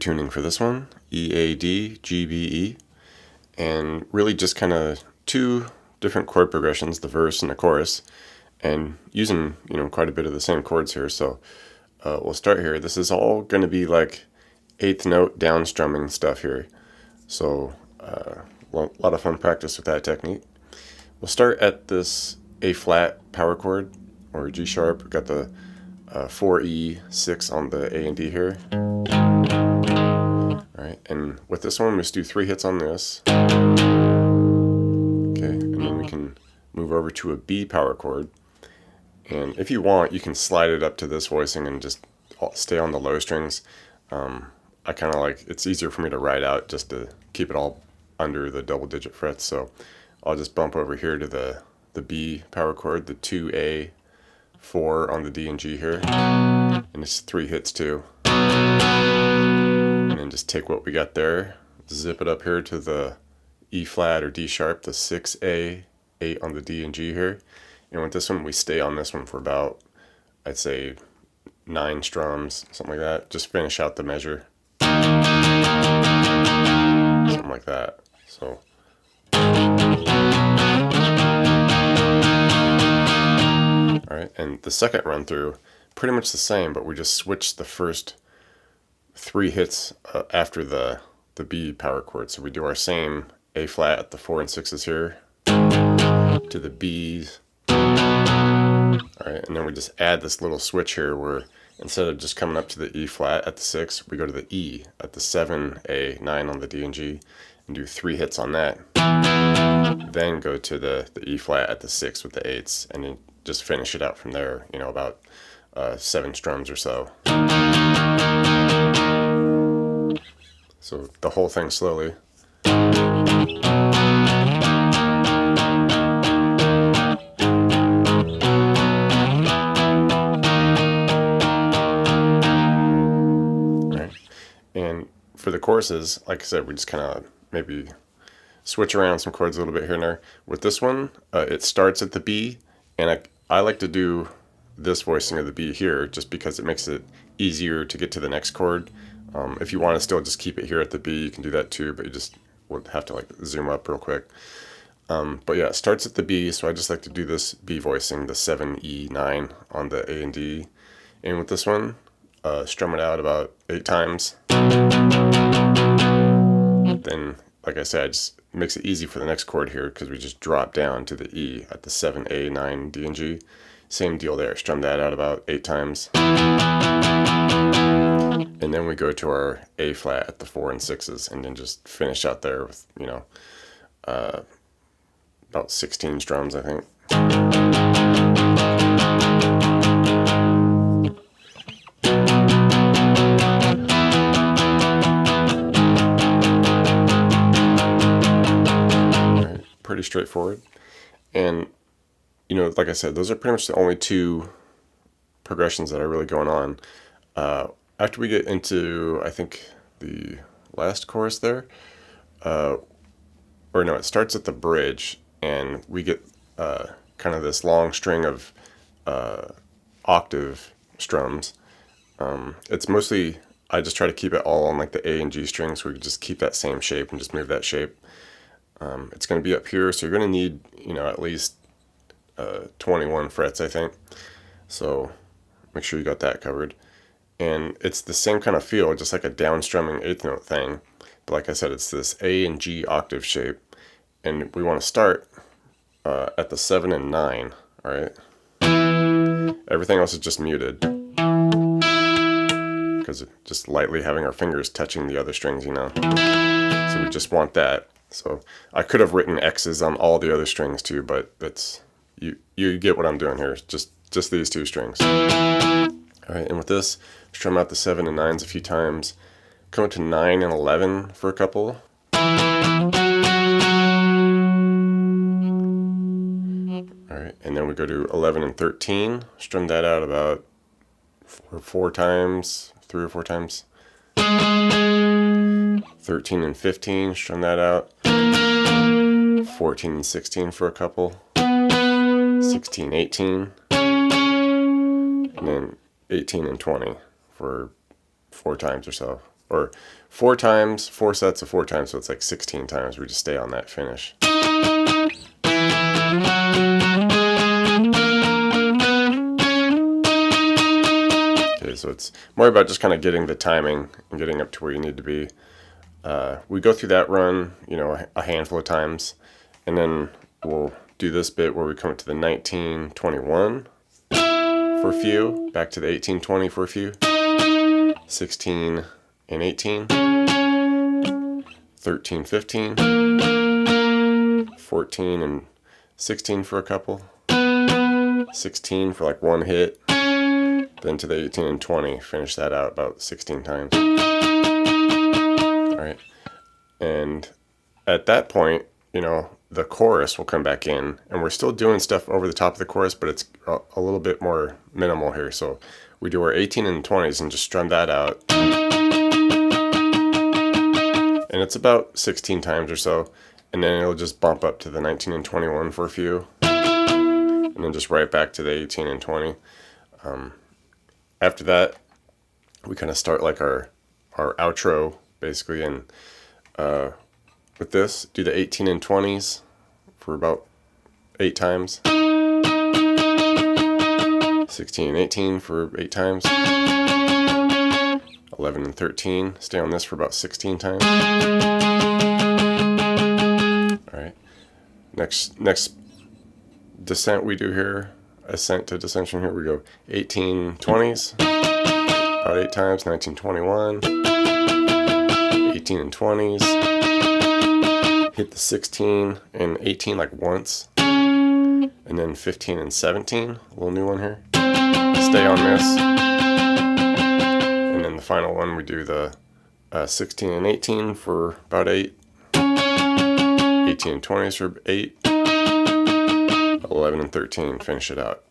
tuning for this one, E, A, D, G, B, E, and really just kind of two different chord progressions, the verse and the chorus, and using quite a bit of the same chords here. So we'll start here. This is all going to be like eighth note down strumming stuff here. So a lot of fun practice with that technique. We'll start at this A flat power chord, or G sharp. We've got the 4E, 6 on the A and D here. Alright, and with this one, we just do 3 hits on this. Okay, and then we can move over to a B power chord. And if you want, you can slide it up to this voicing and just stay on the low strings. I kind of like, it's easier for me to ride out just to keep it all under the double digit frets. So I'll just bump over here to the B power chord, the 2A, 4 on the D and G here. And it's 3 hits too. And then just take what we got there, zip it up here to the E flat or D sharp, the 6A, 8 on the D and G here. And with this one, we stay on this one for about, I'd say, 9 strums, something like that. Just finish out the measure. Something like that. So. Alright, and the second run through, pretty much the same, but we just switched the first 3 hits after the B power chord. So we do our same A flat at the 4 and 6s here, to the B's. Alright, and then we just add this little switch here where instead of just coming up to the E flat at the 6, we go to the E at the 7, A, 9 on the D and G, and do 3 hits on that. Then go to the E flat at the 6 with the 8s, and then just finish it out from there, about 7 strums or so. So the whole thing slowly. And for the choruses, like I said, we just kind of maybe switch around some chords a little bit here and there. With this one, it starts at the B, and I like to do this voicing of the B here just because it makes it easier to get to the next chord. If you want to still just keep it here at the B, you can do that too, but you just would have to like zoom up real quick. But yeah, it starts at the B, so I just like to do this B voicing, the 7, E, 9 on the A and D. And with this one, strum it out about 8 times. Then, like I said, it just makes it easy for the next chord here because we just drop down to the E at the 7, A, 9, D and G. Same deal there, strum that out about 8 times. And then we go to our A flat at the 4 and 6s and then just finish out there with, about 16 strums, I think. Pretty straightforward. And like I said, those are pretty much the only 2 progressions that are really going on. After we get into, I think, the last chorus there, or no, it starts at the bridge, and we get kind of this long string of octave strums. It's mostly, I just try to keep it all on like the A and G strings, so we can just keep that same shape and just move that shape. It's going to be up here, so you're going to need, at least 21 frets, I think. So make sure you got that covered. And it's the same kind of feel, just like a down strumming 8th note thing. But like I said, it's this A and G octave shape. And we want to start at the 7 and 9, alright? Everything else is just muted. Because just lightly having our fingers touching the other strings, So we just want that. So I could have written X's on all the other strings too, but it's you get what I'm doing here. Just these 2 strings. Alright, and with this, strum out the 7 and 9s a few times. Come up to 9 and 11 for a couple. Alright, and then we go to 11 and 13. Strum that out about 4 times, 3 or 4 times. 13 and 15, strum that out. 14 and 16 for a couple. 16, 18. And then 18 and 20 for 4 times or so. or 4 times, 4 sets of 4 times, so it's like 16 times. We just stay on that finish. Okay, so it's more about just kind of getting the timing and getting up to where you need to be. We go through that run, you know, a handful of times, and then we'll do this bit where we come up to the 1921 for a few, back to the 1820 for a few, 16 and 18, 13, 15, 14 and 16 for a couple, 16 for like one hit, then to the 18 and 20, finish that out about 16 times. Alright, and at that point, you know, the chorus will come back in, and we're still doing stuff over the top of the chorus, but it's a little bit more minimal here. So we do our 18 and 20s and just strum that out. And it's about 16 times or so, and then it'll just bump up to the 19 and 21 for a few, and then just right back to the 18 and 20. After that, we kind of start like our outro, basically, and with this, do the 18 and 20s for about 8 times, 16 and 18 for 8 times, 11 and 13, stay on this for about 16 times. Alright, next descent we do here, ascent to descension here, we go 18 20s, about 8 times, 19 21, 18 and 20s, hit the 16 and 18 like once, and then 15 and 17, a little new one here, stay on this, and then the final one we do the 16 and 18 for about 8, 18 and 20s for 8, 11 and 13, finish it out.